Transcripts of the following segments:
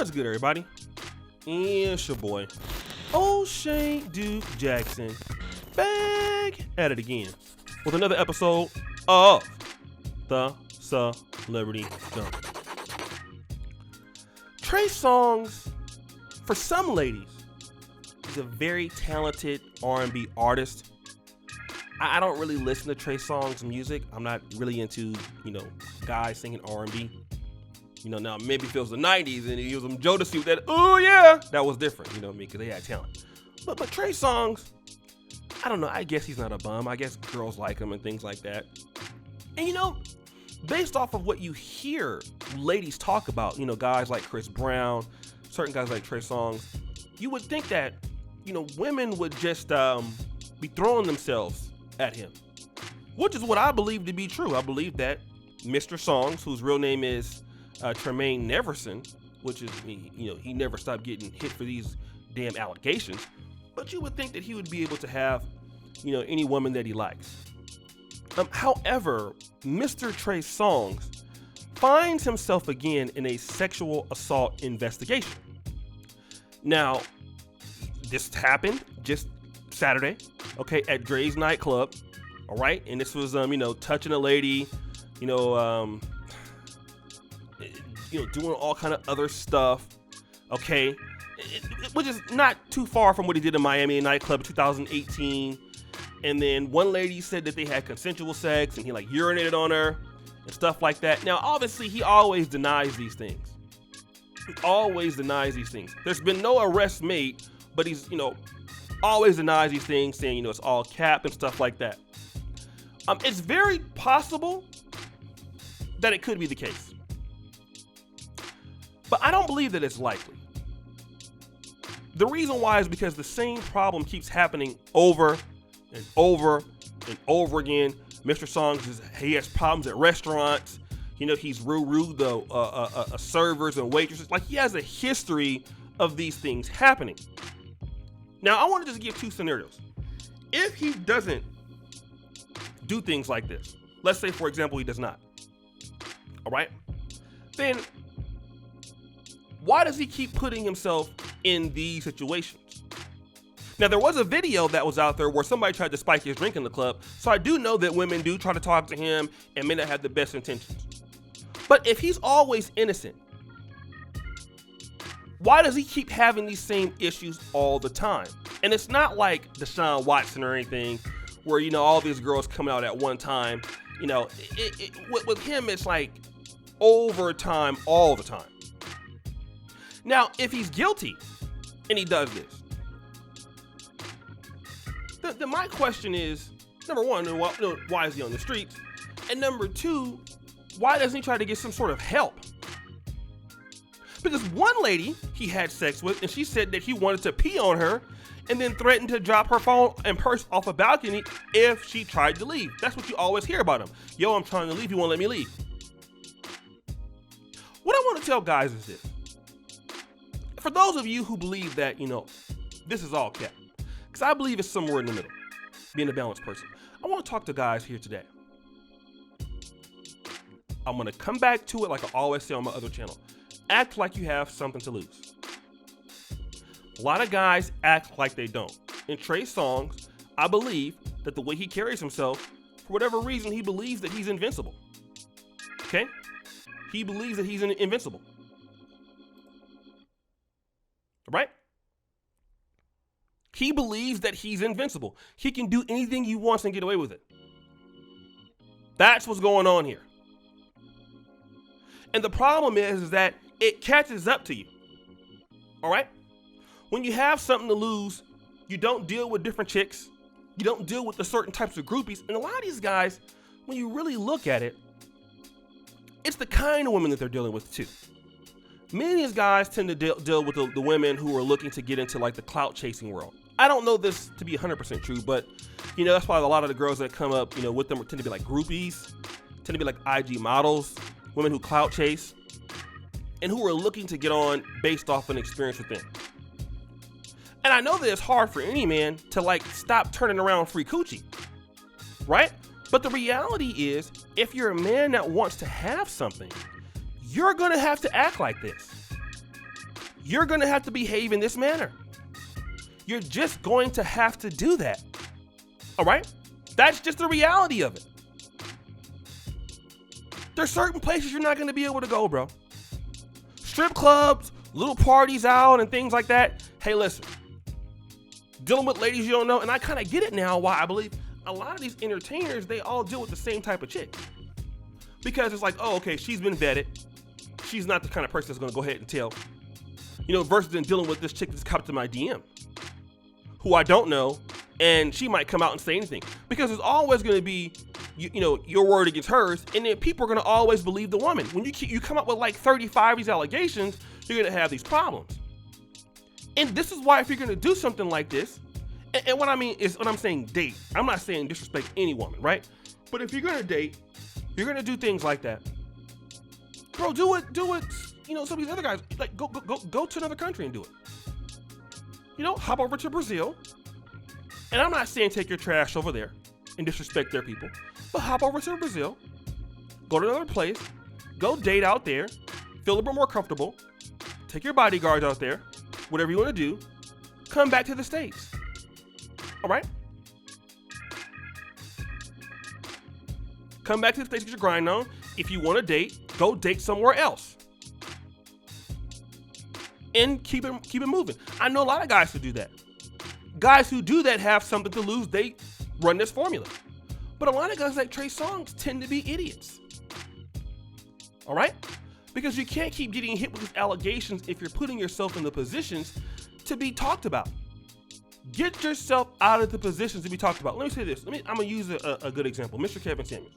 What's good, everybody? It's your boy, O'Shea Duke Jackson, back at it again with another episode of the Celebrity Dump. Trey Songz, for some ladies, is a very talented R&B artist. I don't really listen to Trey Songz music. I'm not really into, guys singing R&B. Now maybe if it was the 90s and he was some Jodeci with that, oh yeah, that was different, because they had talent. But Trey Songz, I don't know, I guess he's not a bum. I guess girls like him and things like that. And based off of what you hear ladies talk about, guys like Chris Brown, certain guys like Trey Songz, you would think that, women would just be throwing themselves at him, which is what I believe to be true. I believe that Mr. Songz, whose real name is Tremaine Neverson, which is, he never stopped getting hit for these damn allegations, but you would think that he would be able to have, any woman that he likes. However, Mr. Trey Songz finds himself again in a sexual assault investigation. Now, this happened just Saturday, okay, at Dre's nightclub, all right, and this was, touching a lady, doing all kind of other stuff, okay, which is not too far from what he did in Miami nightclub in 2018. And then one lady said that they had consensual sex and he urinated on her and stuff like that. Now, obviously, he always denies these things. He always denies these things. There's been no arrest made, but he's, always denies these things, saying, it's all cap and stuff like that. It's very possible that it could be the case, but I don't believe that it's likely. The reason why is because the same problem keeps happening over and over and over again. Mr. Songz he has problems at restaurants. He's rude to servers and waitresses. He has a history of these things happening. Now, I want to just give two scenarios. If he doesn't do things like this, let's say, for example, he does not, all right, then why does he keep putting himself in these situations? Now, there was a video that was out there where somebody tried to spike his drink in the club, so I do know that women do try to talk to him and may not have the best intentions. But if he's always innocent, why does he keep having these same issues all the time? And it's not like Deshaun Watson or anything where, all these girls coming out at one time. With him, it's over time, all the time. Now, if he's guilty and he does this, then my question is, number one, why is he on the streets? And number two, why doesn't he try to get some sort of help? Because one lady he had sex with, and she said that he wanted to pee on her and then threatened to drop her phone and purse off a balcony if she tried to leave. That's what you always hear about him. Yo, I'm trying to leave. You won't let me leave. What I want to tell guys is this. For those of you who believe that, this is all cap, because I believe it's somewhere in the middle, being a balanced person, I want to talk to guys here today. I'm going to come back to it like I always say on my other channel. Act like you have something to lose. A lot of guys act like they don't. In Trey Songz, I believe that the way he carries himself, for whatever reason, he believes that he's invincible. Okay? He believes that he's invincible. Right? He believes that he's invincible. He can do anything he wants and get away with it. That's what's going on here. And the problem is that it catches up to you. All right? When you have something to lose, you don't deal with different chicks. You don't deal with the certain types of groupies. And a lot of these guys, when you really look at it, it's the kind of women that they're dealing with too. Many of these guys tend to deal with the women who are looking to get into the clout chasing world. I don't know this to be 100% true, but that's why a lot of the girls that come up, with them tend to be groupies, tend to be IG models, women who clout chase, and who are looking to get on based off an experience with them. And I know that it's hard for any man to stop turning around free coochie, right? But the reality is, if you're a man that wants to have something, you're going to have to act like this. you're going to have to behave in this manner. You're just going to have to do that. All right? That's just the reality of it. There's certain places you're not going to be able to go, bro. Strip clubs, little parties out and things like that. Hey, listen, dealing with ladies you don't know, and I kind of get it now why I believe a lot of these entertainers, they all deal with the same type of chick. Because it's like, oh, okay, she's been vetted. She's not the kind of person that's going to go ahead and tell. You know, versus than dealing with this chick that's come to my DM, who I don't know, and she might come out and say anything. Because it's always going to be, you know, your word against hers, and then people are going to always believe the woman. When you come up with like 35 of these allegations, you're going to have these problems. And this is why if you're going to do something like this, and what I mean is, when I'm saying date, I'm not saying disrespect any woman, right? But if you're going to date, you're going to do things like that. Bro, do it, you know, some of these other guys, like go to another country and do it. You know, hop over to Brazil. And I'm not saying take your trash over there and disrespect their people, but hop over to Brazil, go to another place, go date out there, feel a little bit more comfortable, take your bodyguards out there, whatever you want to do, come back to the States. All right? Come back to the States, get your grind on. If you want to date, go date somewhere else. And keep it moving. I know a lot of guys who do that. Guys who do that have something to lose. They run this formula. But a lot of guys like Trey Songz tend to be idiots. All right? Because you can't keep getting hit with these allegations if you're putting yourself in the positions to be talked about. Get yourself out of the positions to be talked about. Let me say this. I'm going to use a good example. Mr. Kevin Samuels,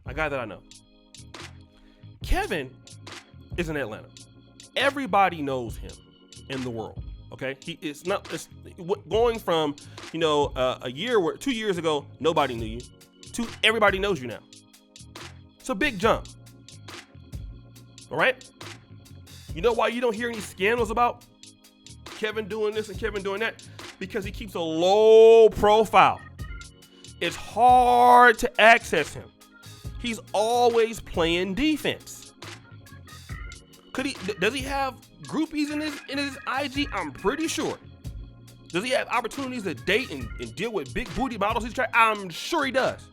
a guy that I know. Kevin is in Atlanta. Everybody knows him in the world. Okay, it's going from, you know, a year or 2 years ago, nobody knew you, to everybody knows you now. It's a big jump. All right. You know why you don't hear any scandals about Kevin doing this and Kevin doing that? Because he keeps a low profile. It's hard to access him. He's always playing defense. Does he have groupies in his IG? I'm pretty sure. Does he have opportunities to date and deal with big booty models? I'm sure he does.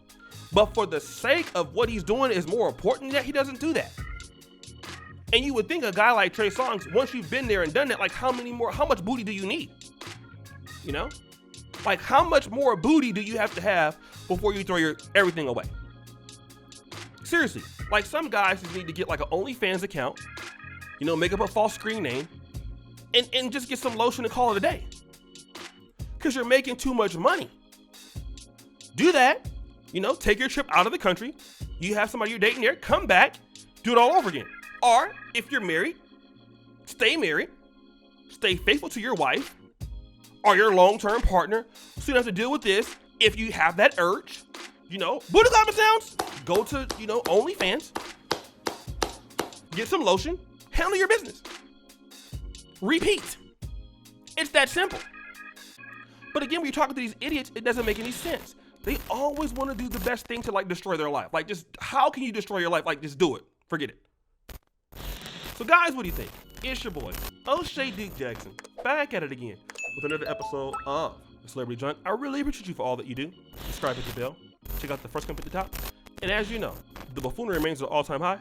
But for the sake of what he's doing is more important that he doesn't do that. And you would think a guy like Trey Songz, once you've been there and done that, like how much booty do you need? You know? Like how much more booty do you have to have before you throw everything away? Seriously, like some guys just need to get like an OnlyFans account, you know, make up a false screen name, and just get some lotion and call it a day. Because you're making too much money. Do that, you know, take your trip out of the country. You have somebody you're dating there, come back, do it all over again. Or if you're married, stay faithful to your wife or your long-term partner, so you don't have to deal with this. If you have that urge, you know, booty clapping sounds, go to, you know, OnlyFans, get some lotion, handle your business. Repeat. It's that simple. But again, when you're talking to these idiots, it doesn't make any sense. They always want to do the best thing to like destroy their life. Like just, how can you destroy your life? Like just do it. Forget it. So guys, what do you think? It's your boy, O'Shea Duke Jackson, back at it again with another episode of The Celebrity Junk. I really appreciate you for all that you do. Subscribe, hit the bell. Check out the first comment at the top. And as you know, the buffoonery remains at an all-time high.